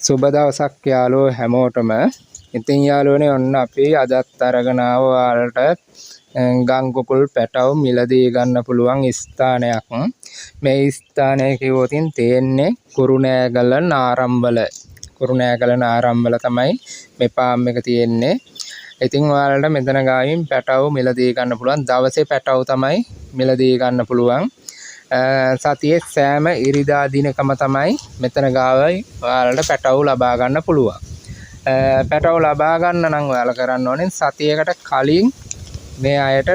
සුබ දවසක් යාළුවෝ හැමෝටම. ඉතින් යාළුවනේ ඔන්න අපි අදත් අරගෙන ආව ඔයාලට ගම් කුකුල් පැටව මිලදී ගන්න පුළුවන් ස්ථානයක්. මේ ස්ථානය කිව්වොතින් තියෙන්නේ කුරුණෑගල නාරම්බල. කුරුණෑගල නාරම්බල තමයි මේ ෆාම් එක තියෙන්නේ. ඉතින් ඔයාලට මෙතන ගාවින් පැටව මිලදී ගන්න පුළුවන්. දවසේ පැටව තමයි මිලදී ගන්න පුළුවන්. සතියේ සෑම ඉරිදා දිනකම තමයි මෙතන ගාවයි ඔයාලට පැටව ලබා ගන්න පුළුවන්. පැටව ලබා ගන්න නම් ඔයාලා කරන්න ඕනේ සතියකට කලින් මේ අයට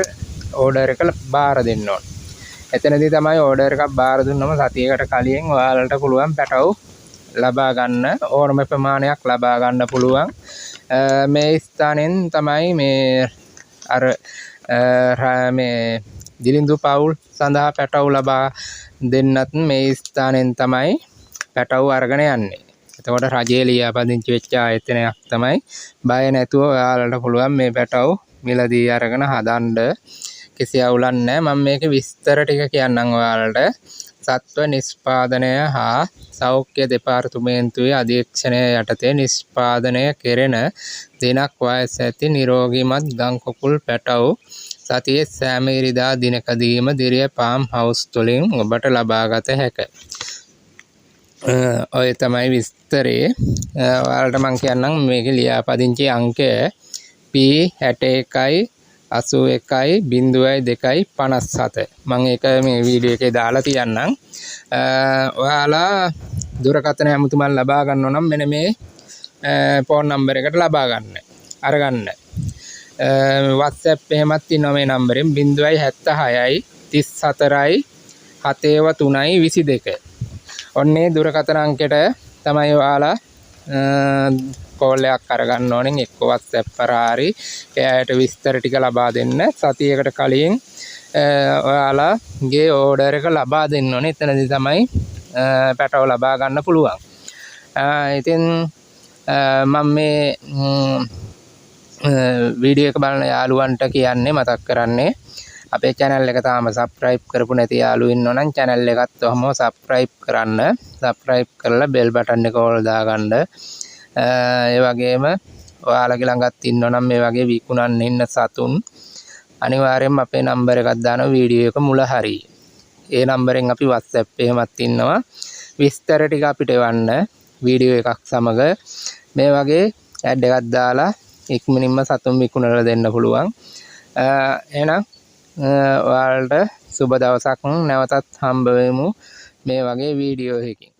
ඕඩර් එක බාර දෙන්න ඕනේ. එතනදී තමයි ඕඩර් එකක් බාර දුන්නම සතියකට කලින් ඔයාලට පුළුවන් පැටව ලබා ගන්න ඕනම ප්‍රමාණයක් ලබා ගන්න පුළුවන්. මේ ස්ථානෙන් තමයි මේ අර මේ දිලිඳු පවුල් සඳහා පැටව ලබා දෙන්නත් මේ ස්ථානෙන් තමයි පැටව අරගෙන යන්නේ. එතකොට රජයේ ලියාපදිංචි වෙච්ච ආයතනයක් තමයි. බය නැතුව ඔයාලට පුළුවන් මේ පැටව මිලදී අරගෙන හදන්න. කිසි අවුලක් නැහැ. මම මේකේ විස්තර ටික කියන්නම් ඔයාලට. සත්ව නිෂ්පාදනය හා සෞඛ්‍ය දෙපාර්තමේන්තුවේ අධීක්ෂණය යටතේ නිෂ්පාදනය කෙරෙන දිනක් වයස ඇති නිරෝගීමත් ගම් කුකුල් පැටව සතියේ සෑම ඉරිදා දිනකදීම දිරිය ෆාම් හවුස් තුලින් ඔබට ලබාගත හැකිය. ඔය තමයි විස්තරේ. ඔයාලට මම කියන්නම් මේකේ ලියාපදිංචි අංකය P61 81 02 57. මම ඒක මේ වීඩියෝ එකේ දාලා තියන්නම්. ඔයාලා දුරකථන ඇමතුමක් ලබා ගන්න නම් මෙන්න මේ ෆෝන් නම්බර් එකට ලබා ගන්න. අරගන්න. WhatsApp එහෙමත් තියෙනවා මේ නම්බරෙන් 076 34 73 22. ඔන්නේ දුරකථන අංකයට තමයි ඔයාලා කෝල් එකක් අරගන්න ඕනේ. එක්ක WhatsApp කරාරි එයාට විස්තර ටික ලබා දෙන්න. සතියකට කලින් ඔයාලාගේ ඕඩර් එක ලබා දෙන්න ඕනේ. එතනදී තමයි පැටව ලබා ගන්න පුළුවන්. ඉතින් මම මේ වීඩියෝ එක බලන යාළුවන්ට කියන්නේ මතක් කරන්නේ අපේ channel එක තාම subscribe කරපු නැති යාළුවෝ ඉන්නෝ නම් channel එකත් ඔහම subscribe කරන්න. subscribe කරලා bell button එක ඕල් දාගන්න. ඒ වගේම ඔයාලගේ ළඟත් ඉන්නෝ නම් මේ වගේ විකුණන්න ඉන්න සතුන් අනිවාර්යයෙන්ම අපේ නම්බර් එකක් දාන වීඩියෝ එක මුල හරිය. ඒ නම්බරෙන් අපි WhatsApp එහෙමත් ඉන්නවා. විස්තර ටික අපිට එවන්න වීඩියෝ එකක් සමග මේ වගේ ඇඩ් එකක් දාලා ඉක්මනින්ම සතුන් විකුණලා දෙන්න පුළුවන්. එහෙනම් ඔයාලට සුබ දවසක්. නැවතත් හම්බ වෙමු මේ වගේ වීඩියෝ එකකින්.